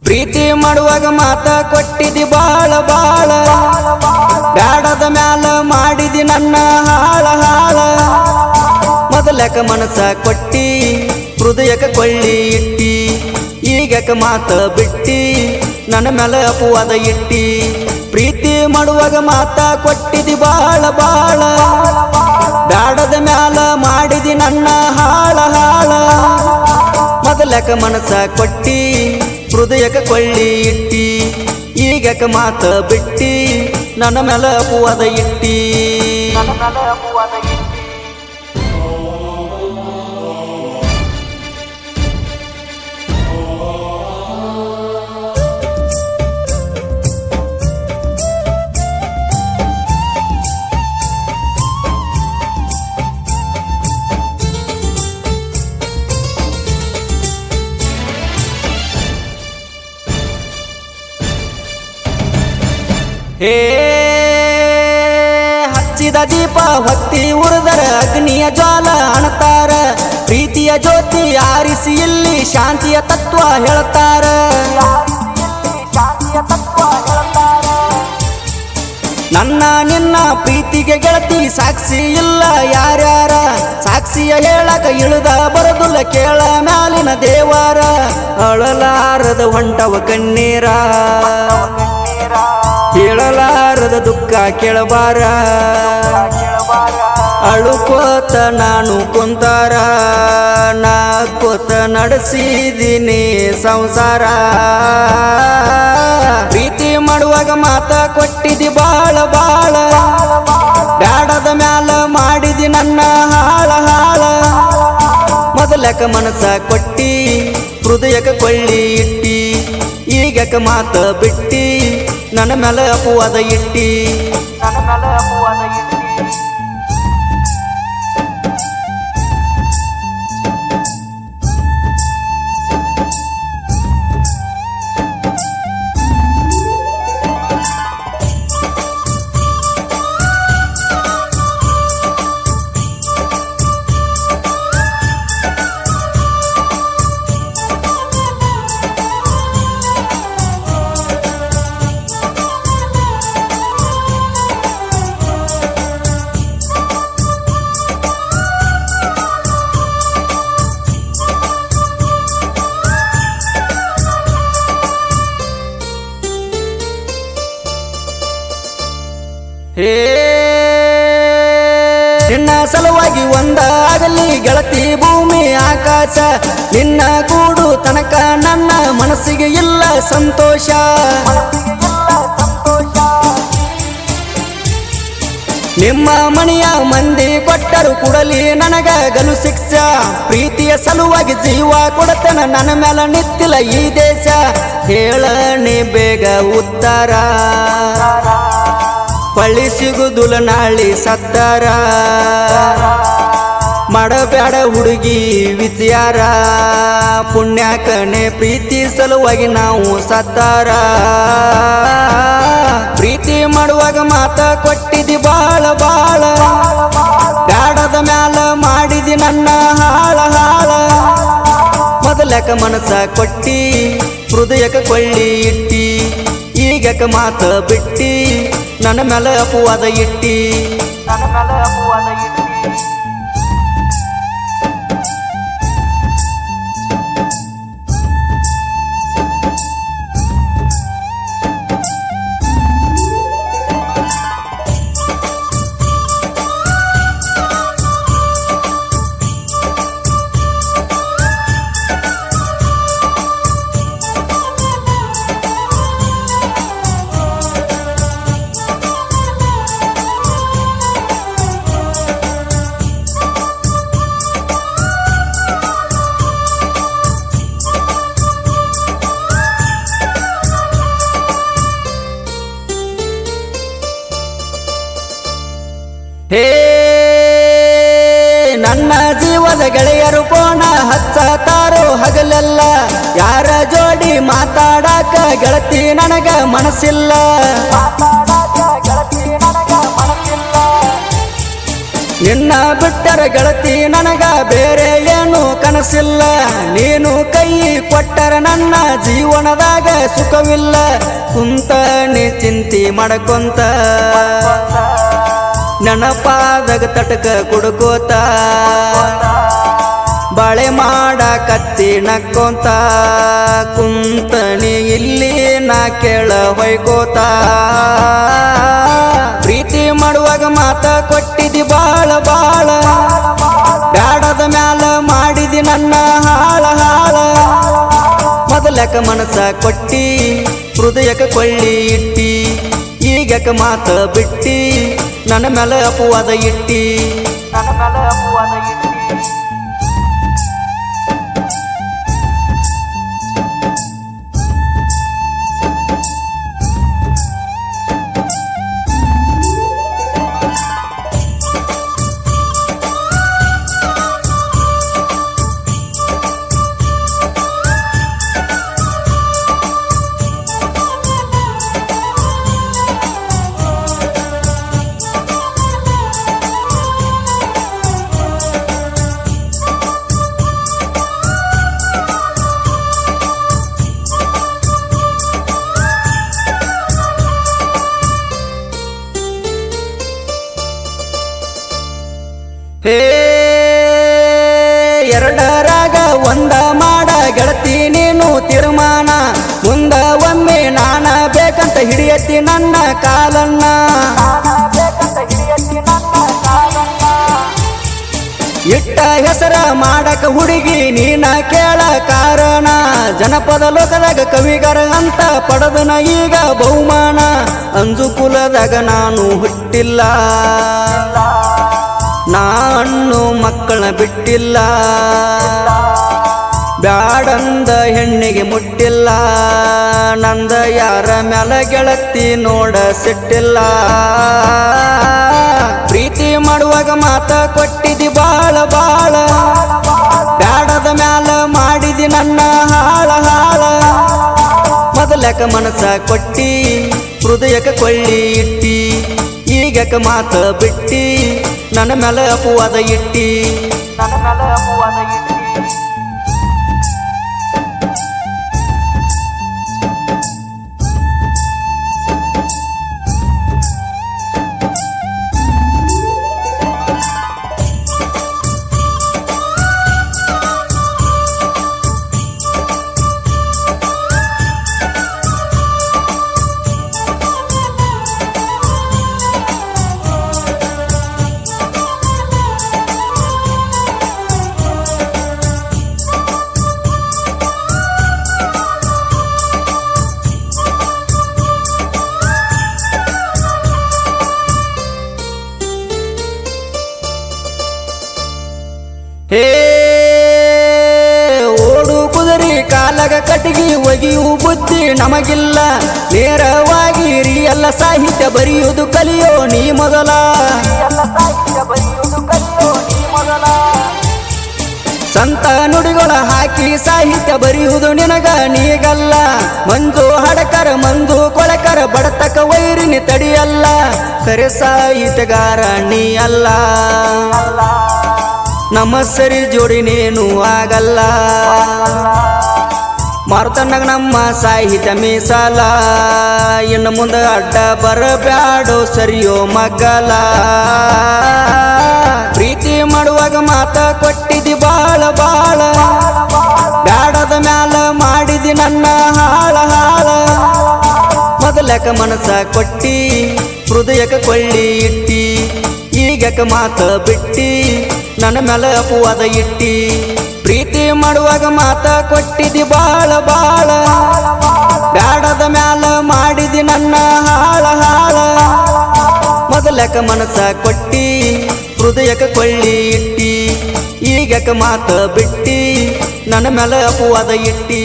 ಪ್ರೀತಿ ಮಾಡುವಾಗ ಮಾತ ಕೊಟ್ಟಿದಿ ಬಾಳ ಬಾಳ ಬ್ಯಾಡದ ಮ್ಯಾಲ ಮಾಡಿದಿ ನನ್ನ ಹಾಳ ಹಾಳ ಮೊದಲಕ ಮನಸ ಕೊಟ್ಟಿ ಹೃದಯಕ ಕೊಳ್ಳಿ ಇಟ್ಟಿ ಈಗಕ ಮಾತ ಬಿಟ್ಟಿ ನನ್ನ ಮ್ಯಾಲ ಅಪವಾದ ಇಟ್ಟಿ ಪ್ರೀತಿ ಮಾಡುವಾಗ ಮಾತ ಕೊಟ್ಟಿದಿ ಬಾಳ ಬಾಳ ಬ್ಯಾಡದ ಮ್ಯಾಲ ಮಾಡಿದಿ ನನ್ನ ಹಾಳ ಹಾಳ ಮೊದಲಕ ಮನಸ ಕೊಟ್ಟಿ ಹೃದಯಕ ಕೊಳ್ಳಿ ಇಟ್ಟಿ ಈಗಕ ಮಾತ ಬಿಟ್ಟಿ ನನ್ನ ಮ್ಯಾಲ ಅಪವಾದ ಇಟ್ಟಿ ಹೇ ಹಚ್ಚಿದ ದೀಪ ಹೊತ್ತಿ ಉರಿದರ ಅಗ್ನಿಯ ಜ್ವಾಲ ಅಣತಾರ ಪ್ರೀತಿಯ ಜ್ಯೋತಿ ಆರಿಸಿ ಇಲ್ಲಿ ಶಾಂತಿಯ ತತ್ವ ಹೇಳ್ತಾರ ನನ್ನ ನಿನ್ನ ಪ್ರೀತಿಗೆ ಗೆಳತಿ ಸಾಕ್ಷಿ ಇಲ್ಲ ಯಾರ್ಯಾರ ಸಾಕ್ಷಿಯ ಹೇಳಕ ಇಳಿದ ಬರದುಲ್ಲ ಕೇಳ ಮ್ಯಾಲಿನ ದೇವಾರ ಅಳಲಾರದ ಹೊಂಟವ ಕಣ್ಣೀರ ಕೇಳಲಾರದ ದುಃಖ ಕೇಳಬಾರ ಅಳುಕೋತ ನಾನು ಕುಂತಾರ ನಾಕೋತ ನಡೆಸಿದೀನಿ ಸಂಸಾರ ಪ್ರೀತಿ ಮಾಡುವಾಗ ಮಾತ ಕೊಟ್ಟಿದಿ ಬಾಳ ಬಾಳ ಬ್ಯಾಡದ ಮ್ಯಾಲ ಮಾಡಿದಿ ನನ್ನ ಹಾಳ ಹಾಳ ಮೊದಲಕ ಮನಸ ಕೊಟ್ಟಿ ಹೃದಯಕ ಕೊಳ್ಳಿ ಇಟ್ಟಿ ಈಗಕ ಮಾತ ಬಿಟ್ಟಿ ನನ್ನ ಮ್ಯಾಲ ಅಪವಾದ ಇಟ್ಟಿ ಹೇ ನಿನ್ನ ಸಲುವಾಗಿ ಒಂದಾಗಲಿ ಗೆಳತಿ ಭೂಮಿ ಆಕಾಶ ನಿನ್ನ ಕೂಡು ತನಕ ನನ್ನ ಮನಸ್ಸಿಗೆ ಇಲ್ಲ ಸಂತೋಷ ನಿಮ್ಮ ಮನೆಯ ಮಂದಿ ಕೊಟ್ಟರು ಕೊಡಲಿ ನನಗ ಗಲು ಶಿಕ್ಷ ಪ್ರೀತಿಯ ಸಲುವಾಗಿ ಜೀವ ಕೊಡತನ ನನ್ನ ಮ್ಯಾಲ ನಿತ್ತಿಲ್ಲ ಈ ದೇಶ ಹೇಳನೆ ಬೇಗ ಉತ್ತರ ಪಳ್ಳಿ ಸಿಗುದುಲ ನಾಳಿ ಸತ್ತಾರ ಮಾಡಬ್ಯಾಡ ಹುಡುಗಿ ವಿಚಾರ ಪುಣ್ಯಾಕನೆ ಪ್ರೀತಿ ಸಲುವಾಗಿ ನಾವು ಸತ್ತಾರ ಪ್ರೀತಿ ಮಾಡುವಾಗ ಮಾತ ಕೊಟ್ಟಿದಿ ಬಾಳ ಬಾಳ ಬ್ಯಾಡದ ಮ್ಯಾಲ ಮಾಡಿದಿ ನನ್ನ ಹಾಳ ಹಾಳ ಮೊದಲಕ ಮನಸ ಕೊಟ್ಟಿ ಹೃದಯಕ ಕೊಳ್ಳಿ ಇಟ್ಟಿ ಈಗಕ ಮಾತ ಬಿಟ್ಟಿ ನನ್ನ ಮ್ಯಾಲ ಅಪವಾದ ಇಟ್ಟಿ ಹೇ ನನ್ನ ಜೀವದ ಗೆಳೆಯರು ಕೋಣ ಹಚ್ಚತಾರೋ ಹಗಲೆಲ್ಲ ಯಾರ ಜೋಡಿ ಮಾತಾಡಾಕ ಗೆಳತಿ ನನಗ ಮನಸ್ಸಿಲ್ಲ ನಿನ್ನ ಬಿಟ್ಟರ ಗೆಳತಿ ನನಗ ಬೇರೆ ಏನು ಕನಸಿಲ್ಲ ನೀನು ಕೈ ಕೊಟ್ಟರ ನನ್ನ ಜೀವನದಾಗ ಸುಖವಿಲ್ಲ ಕುಂತನೆ ಚಿಂತಿ ಮಾಡಕೊಂತ ನೆನಪಾದಾಗ ತಟಕ ಕುಡ್ಕೋತ ಬಾಳೆ ಮಾಡ ಕತ್ತಿ ನಕ್ಕೊಂತ ಕುಂತನಿ ಇಲ್ಲಿ ನಾ ಕೇಳ ಹೊಯ್ಕೋತ ಪ್ರೀತಿ ಮಾಡುವಾಗ ಮಾತ ಕೊಟ್ಟಿದಿ ಬಾಳ ಬಾಳ ಬ್ಯಾಡದ ಮ್ಯಾಲ ಮಾಡಿದಿ ನನ್ನ ಹಾಳ ಹಾಳ ಮೊದಲಕ ಮನಸ ಕೊಟ್ಟಿ ಹೃದಯಕ ಕೊಳ್ಳಿ ಇಟ್ಟಿ ಈಗಕ ಮಾತ ಬಿಟ್ಟಿ ನನ್ನ ಮೇಲೆ ಅಪವಾದ ಇಟ್ಟಿ ಹೇ ಎರಡರಾಗ ಒಂದ ಮಾಡ ಗೆಳತಿ ನೀನು ತೀರ್ಮಾನ ಮುಂದ ಒಮ್ಮೆ ನಾನ ಬೇಕಂತ ಹಿಡಿಯತ್ತಿ ನನ್ನ ಕಾಲನ್ನ ಇಟ್ಟ ಹೆಸರ ಮಾಡಕ ಹುಡುಗಿ ನೀನ ಕೇಳ ಕಾರಣ ಜನಪದ ಲೋಕದಾಗ ಕವಿಗರ ಅಂತ ಪಡೆದನ ಈಗ ಬಹುಮಾನ ಅಂಜು ಕುಲದಾಗ ನಾನು ಹುಟ್ಟಿಲ್ಲ ನಾನು ಮಕ್ಕಳ ಬಿಟ್ಟಿಲ್ಲ ಬ್ಯಾಡಂದ ಹೆಣ್ಣಿಗೆ ಮುಟ್ಟಿಲ್ಲ ನಂದ ಯಾರ ಮ್ಯಾಲ ಗೆಳತಿ ನೋಡ ಸಿಟ್ಟಿಲ್ಲ ಪ್ರೀತಿ ಮಾಡುವಾಗ ಮಾತ ಕೊಟ್ಟಿದಿ ಬಾಳ ಬಾಳ ಬ್ಯಾಡದ ಮ್ಯಾಲ ಮಾಡಿದಿ ನನ್ನ ಹಾಳ ಹಾಳ ಮೊದಲಕ ಮನಸ ಕೊಟ್ಟಿ ಹೃದಯಕ ಕೊಳ್ಳಿ ಇಟ್ಟಿ ಈಗಕ ಮಾತ ಬಿಟ್ಟಿ ನನ್ನ ಮೇಲೆ ಅಪವಾದ ಇಟ್ಟಿ ಹೇ ಓಡು ಕುದುರೆ ಕಾಲಗ ಕಟ್ಟಿಗೆ ಒಗಿಯು ಬುದ್ಧಿ ನಮಗಿಲ್ಲ ನೇರವಾಗಿ ಎಲ್ಲ ಸಾಹಿತ್ಯ ಬರೆಯುವುದು ಕಲಿಯೋ ನೀ ಮೊದಲ ಸಂತ ನುಡಿಗಳ ಹಾಕಿ ಸಾಹಿತ್ಯ ಬರೆಯುವುದು ನಿನಗ ನೀಗಲ್ಲ ಮಂಜು ಹಡಕರ ಮಂದು ಕೊಳಕರ ಬಡತಕ ವೈರಿನಿ ತಡಿಯಲ್ಲ ಕರೆ ಸಾಹಿತ್ಯಗಾರ ನೀ ಅಲ್ಲ ನಮ್ಮ ಸರಿ ಜೋಡಿ ನೀನು ಆಗಲ್ಲ ಮಾರುತನಾಗ ನಮ್ಮ ಸಾಹಿತ್ಯ ಮೀಸಲ ಇನ್ನು ಮುಂದೆ ಅಡ್ಡ ಬರಬ್ಯಾಡೋ ಸರಿಯೋ ಮಗ್ಗಲ ಪ್ರೀತಿ ಮಾಡುವಾಗ ಮಾತ ಕೊಟ್ಟಿದಿ ಬಾಳ ಬಾಳ ಬ್ಯಾಡದ ಮ್ಯಾಲ ಮಾಡಿದಿ ನನ್ನ ಹಾಳ ಹಾಳ ಮೊದಲಕ ಮನಸ ಕೊಟ್ಟಿ ಹೃದಯಕ ಕೊಳ್ಳಿ ಇಟ್ಟಿ ಈಗಕ ಮಾತ ಬಿಟ್ಟಿ ನನ್ನ ಮೇಲೆ ಅಪವಾದ ಇಟ್ಟಿ ಪ್ರೀತಿ ಮಾಡುವಾಗ ಮಾತ ಕೊಟ್ಟಿದಿ ಬಾಳ ಬಾಳ ಬ್ಯಾಡದ ಮ್ಯಾಲ ಮಾಡಿದಿ ನನ್ನ ಹಾಳ ಹಾಳ ಮೊದಲಕ ಮನಸ ಕೊಟ್ಟಿ ಹೃದಯಕ ಕೊಳ್ಳಿ ಇಟ್ಟಿ ಈಗಕ ಮಾತ ಬಿಟ್ಟಿ ನನ್ನ ಮೇಲೆ ಅಪವಾದ ಇಟ್ಟಿ